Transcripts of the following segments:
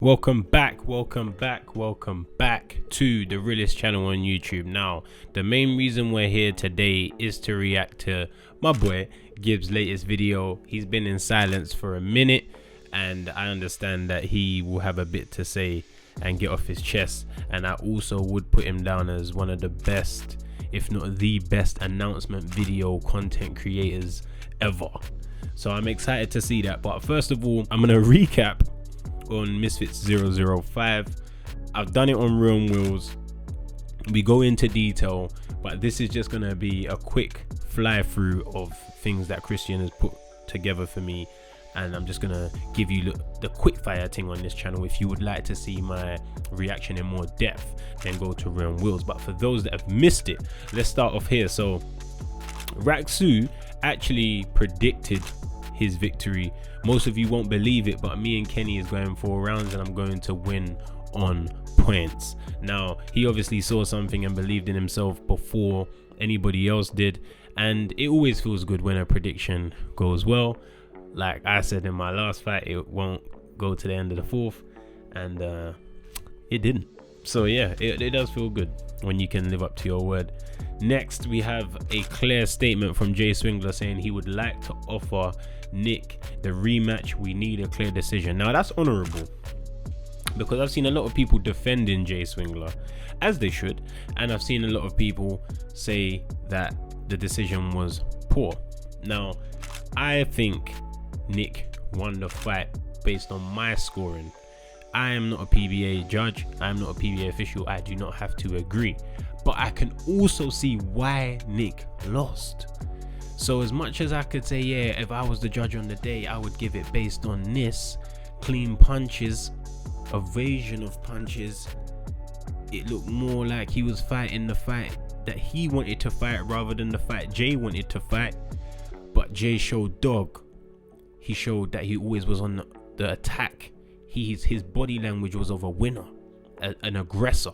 Welcome back to the realest channel on YouTube. Now, the main reason we're here today is to react to my boy Gibbs' latest video. He's been in silence for a minute, and I understand that he will have a bit to say and get off his chest, and I also would put him down as one of the best, if not the best, announcement video content creators ever. So I'm excited to see that. But first of all, I'm gonna recap on Misfits 005. I've done it on Real Wheels. We go into detail, but this is just gonna be a quick fly through of things that Cristian has put together for me, and I'm just gonna give you the quick fire thing on this channel. If you would like to see my reaction in more depth, then go to Real Wheels. But for those that have missed it, let's start off here. So Raksu actually predicted his victory. Most of you won't believe it, but me and Kenny is going 4 rounds and I'm going to win on points. Now, he obviously saw something and believed in himself before anybody else did, and it always feels good when a prediction goes well. Like I said in my last fight, it won't go to the end of the 4th, and it didn't. So yeah, it does feel good when you can live up to your word. Next, we have a clear statement from Jay Swingler saying he would like to offer Nick the rematch. We need a clear decision. Now that's honorable, because I've seen a lot of people defending Jay Swingler, as they should, and I've seen a lot of people say that the decision was poor. Now, I think Nick won the fight based on my scoring. I am not a PBA judge, I am not a PBA official, I do not have to agree, but I can also see why Nick lost. So as much as I could say, yeah, if I was the judge on the day, I would give it based on this: clean punches, evasion of punches. It looked more like he was fighting the fight that he wanted to fight rather than the fight Jay wanted to fight. But Jay showed dog. He showed that he always was on the attack. His body language was of a winner, an aggressor.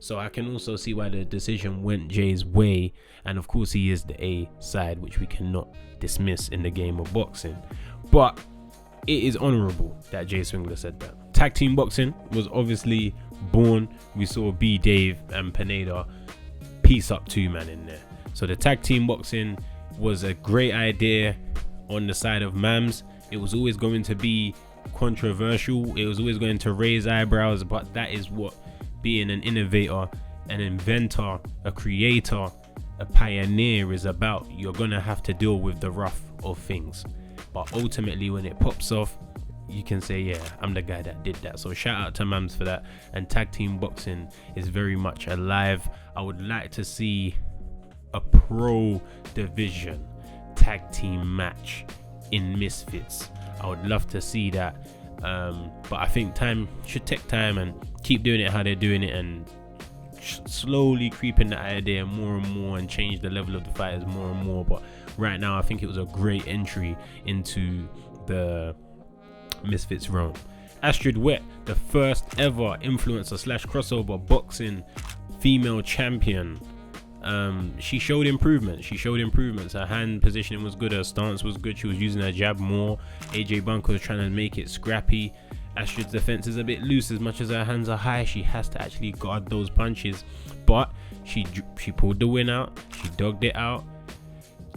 So I can also see why the decision went Jay's way, and of course he is the A side, which we cannot dismiss in the game of boxing. But it is honorable that Jay Swingler said that. Tag team boxing was obviously born. We saw B Dave and Pineda piece up 2 man in there. So the tag team boxing was a great idea on the side of Mams. It was always going to be controversial, it was always going to raise eyebrows, but that is what being an innovator, an inventor, a creator, a pioneer is about. You're gonna have to deal with the rough of things, but ultimately when it pops off, you can say, yeah, I'm the guy that did that. So shout out to Mams for that. And tag team boxing is very much alive. I would like to see a pro division tag team match in Misfits. I would love to see that, but I think time should take time and keep doing it how they're doing it, and slowly creeping that idea more and more and change the level of the fighters more and more. But right now I think it was a great entry into the Misfits realm. Astrid Wet, the first ever influencer / crossover boxing female champion. She showed improvements. Her hand positioning was good, her stance was good, she was using her jab more. AJ Bunker was trying to make it scrappy. Astrid's defense is a bit loose. As much as her hands are high, she has to actually guard those punches, but she pulled the win out. She dogged it out.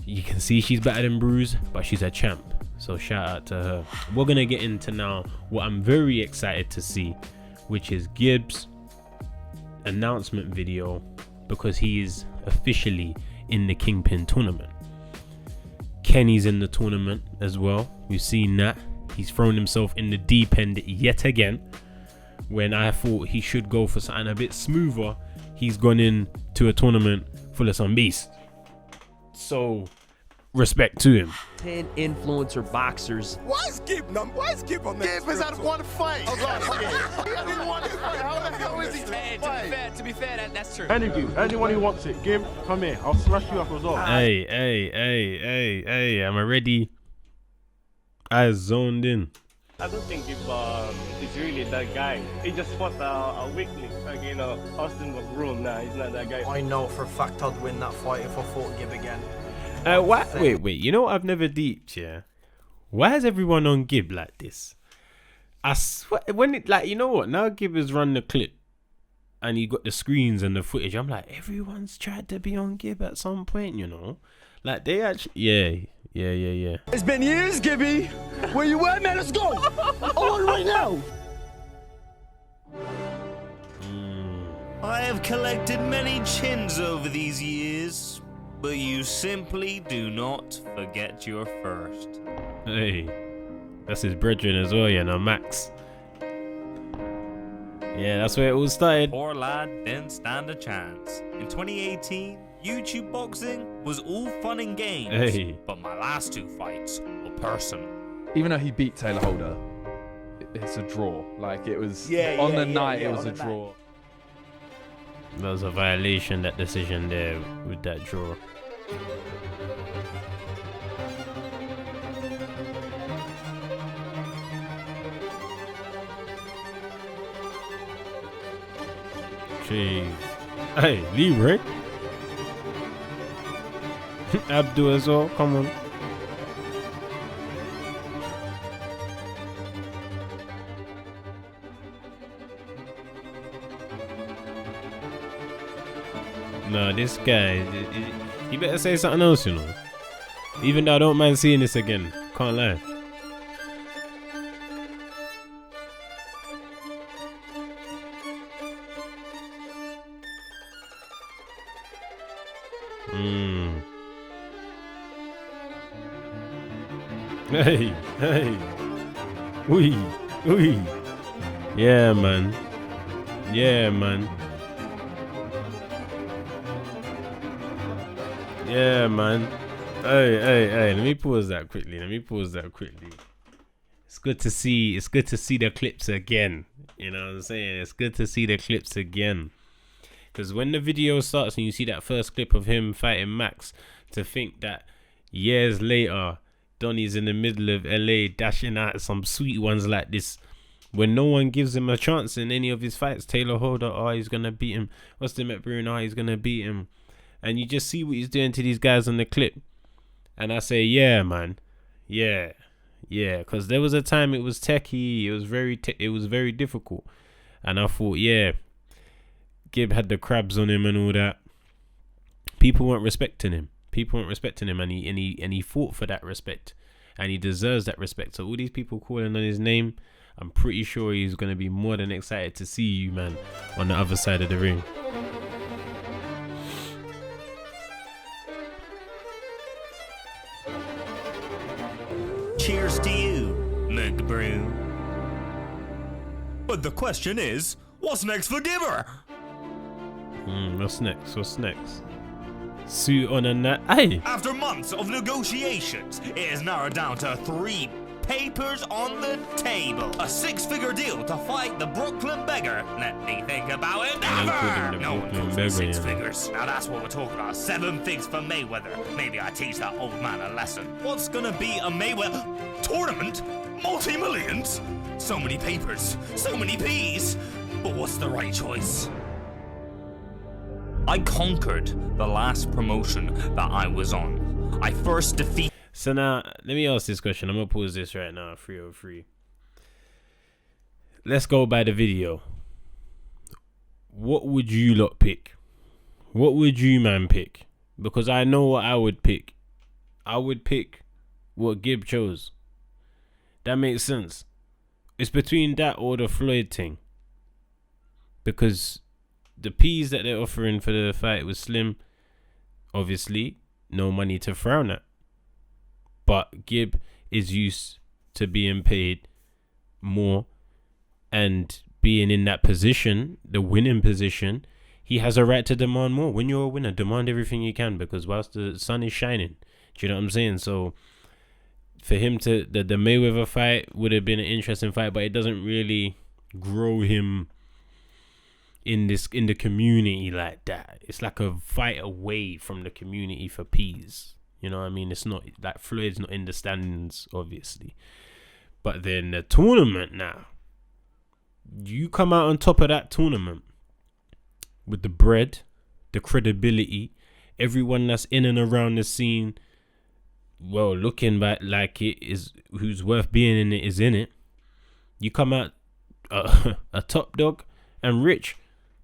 You can see she's better than Bruise, but she's a champ, so shout out to her. We're gonna get into now what I'm very excited to see, which is Gibbs' announcement video, because he is officially in the KINGPYN tournament. Kenny's in the tournament as well. We've seen that. He's thrown himself in the deep end yet again. When I thought he should go for something a bit smoother, he's gone in to a tournament full of some beasts. So respect to him. 10 influencer boxers. Why is Gib on that? Gib has had one fight. He hasn't won a fight. How the hell is he To be fair, that's true. Anyone who wants it, Gib, come here. I'll smash you up as well. Hey, I'm already zoned in. I don't think Gib is really that guy. He just fought a weakling, like, you know, Austin McBroom. Nah, he's not that guy. I know for a fact I'd win that fight if I fought Gib again. Wait, you know what I've never deeped, yeah? Why is everyone on Gib like this? I swear, when it, like, you know what? Now Gib has run the clip and he got the screens and the footage. I'm like, everyone's tried to be on Gib at some point, you know? Like, they actually, yeah. It's been years, Gibby. Where you at, man? Let's go. On right now. I have collected many chins over these years, but you simply do not forget your first. Hey, that's his brethren as well, you know, Max. Yeah, that's where it all started. Poor lad didn't stand a chance. In 2018, YouTube boxing was all fun and games, Hey. but my last 2 fights were personal. Even though he beat Taylor Holder, it's a draw. Like, it was on the night, it was a draw. That was a violation, that decision there with that draw. Jeez. Hey, Leroy. Abdul as well, come on. No, this guy, he better say something else, you know. Even though I don't mind seeing this again, can't lie. Hey. Oi. Yeah, man. Yeah, man. Hey. Let me pause that quickly. It's good to see the clips again. You know what I'm saying? It's good to see the clips again. Because when the video starts and you see that first clip of him fighting Max, to think that years later, Donnie's in the middle of LA dashing out some sweet ones like this, when no one gives him a chance in any of his fights. Taylor Holder, oh, he's going to beat him. Austin McBroom, oh, he's going to beat him. And you just see what he's doing to these guys on the clip. And I say, yeah, man. Yeah. Because there was a time it was techie. It was very difficult. And I thought, yeah, Gib had the crabs on him and all that. People weren't respecting him. And he fought for that respect. And he deserves that respect. So all these people calling on his name, I'm pretty sure he's going to be more than excited to see you, man, on the other side of the ring. Cheers to you, McBroom. But the question is, what's next for Gibber? What's next? Suit on a nut. Hey! After months of negotiations, it is narrowed down to 3 papers on the table. A 6-figure deal to fight the Brooklyn Beggar. Let me think about it. Never! No one calls me 6 figures. Now that's what we're talking about. 7 figs for Mayweather. Maybe I teach that old man a lesson. What's gonna be a Mayweather tournament? Multi-millions? So many papers, so many P's. But what's the right choice? I conquered the last promotion that I was on. I first defeated... So now, let me ask this question. I'm going to pause this right now, 303. Let's go by the video. What would you lot pick? What would you, man, pick? Because I know what I would pick. I would pick what Gib chose. That makes sense. It's between that or the Floyd thing. Because the P's that they're offering for the fight was slim. Obviously, no money to frown at. But Gib is used to being paid more and being in that position, the winning position. He has a right to demand more. When you're a winner, demand everything you can, because whilst the sun is shining, do you know what I'm saying? So for him to, the Mayweather fight would have been an interesting fight, but it doesn't really grow him in the community like that. It's like a fight away from the community for peas. You know what I mean? It's not like Floyd's not in the standings, obviously. But then the tournament now, you come out on top of that tournament with the bread, the credibility, everyone that's in and around the scene, well, looking back like it is, who's worth being in it is in it. you come out a top dog and rich.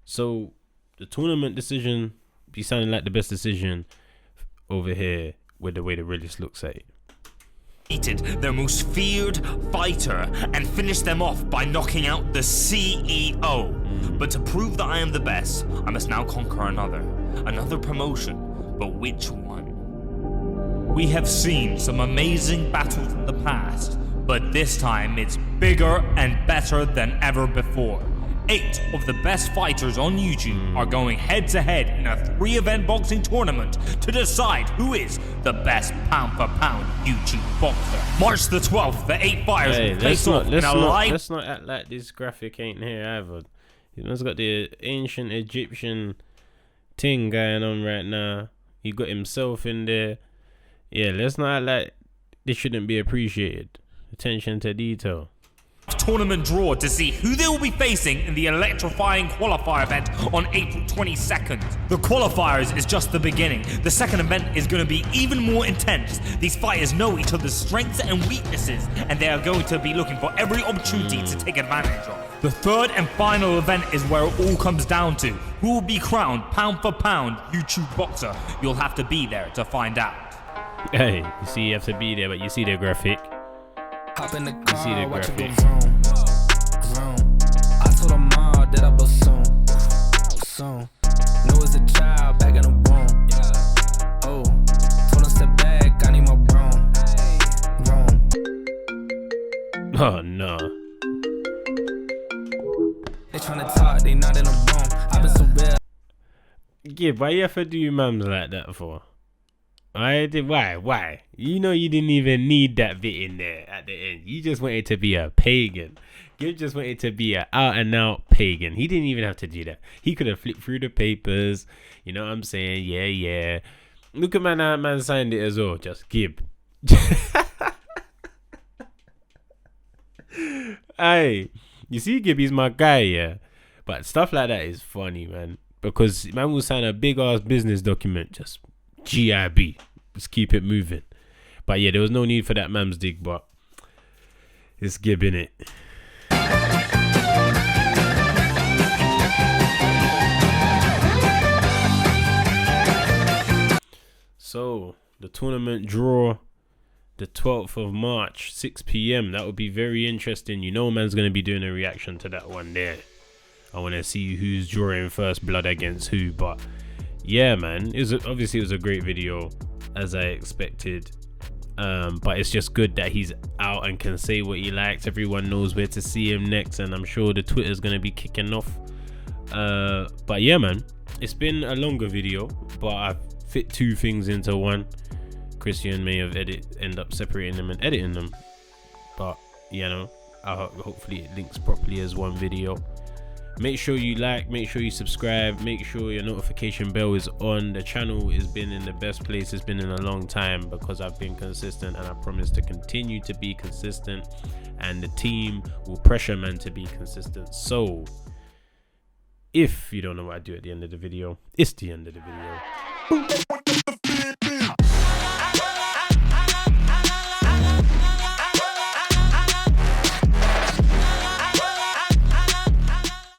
So the tournament decision be sounding like the best decision over here with the way the realist looks at it. Their most feared fighter and finished them off by knocking out the CEO. But to prove that I am the best, I must now conquer another promotion. But which one? We have seen some amazing battles in the past, but this time it's bigger and better than ever before. 8 of the best fighters on YouTube are going head to head in a 3-event boxing tournament to decide who is the best pound for pound YouTube boxer. March the 12th, the 8 fighters will face off in a live. Let's not act like this graphic ain't here either. He's got the ancient Egyptian thing going on right now. He got himself in there. Yeah, let's not act like this shouldn't be appreciated. Attention to detail. Tournament draw to see who they will be facing in the electrifying qualifier event on April 22nd. The qualifiers is just the beginning. The second event is going to be even more intense. These fighters know each other's strengths and weaknesses, and they are going to be looking for every opportunity to take advantage of. The third and final event is where it all comes down to. Who will be crowned pound for pound YouTube boxer? You'll have to be there to find out. Hey, you see you have to be there, but you see the graphic. Hop in the You see car, the watch it go graphic. vroom, vroom. I told her mom that I blow soon. Know as a child back in the womb. Oh, told her step back, I need my broom. Oh no. They tryna talk, they not in the room. I been so real. Yeah, why you have to do mums like that for? Why? You know you didn't even need that bit in there at the end. You just wanted to be a pagan. You just wanted to be an out and out pagan. He didn't even have to do that. He could have flipped through the papers. You know what I'm saying? Yeah. Look at man signed it as well. Just Gib. Hey, you see Gib, he's my guy, yeah. But stuff like that is funny, man. Because man will sign a big ass business document, just GIB. Let's keep it moving. But yeah, there was no need for that mam's dig, but it's Gib in it. So the tournament draw the 12th of March, 6 p.m. That would be very interesting. You know man's gonna be doing a reaction to that one there. I want to see who's drawing first blood against who. But yeah, man, obviously it was a great video as I expected. But it's just good that he's out and can say what he likes. Everyone knows where to see him next, and I'm sure the Twitter's gonna be kicking off. But yeah, man, it's been a longer video, but I've fit 2 things into one. Cristian may have end up separating them and editing them, but you know, hopefully it links properly as one video. Make sure you like, make sure you subscribe, make sure your notification bell is on. The channel has been in the best place it's been in a long time because I've been consistent, and I promise to continue to be consistent, and the team will pressure man to be consistent. So if you don't know what I do at the end of the video, it's the end of the video.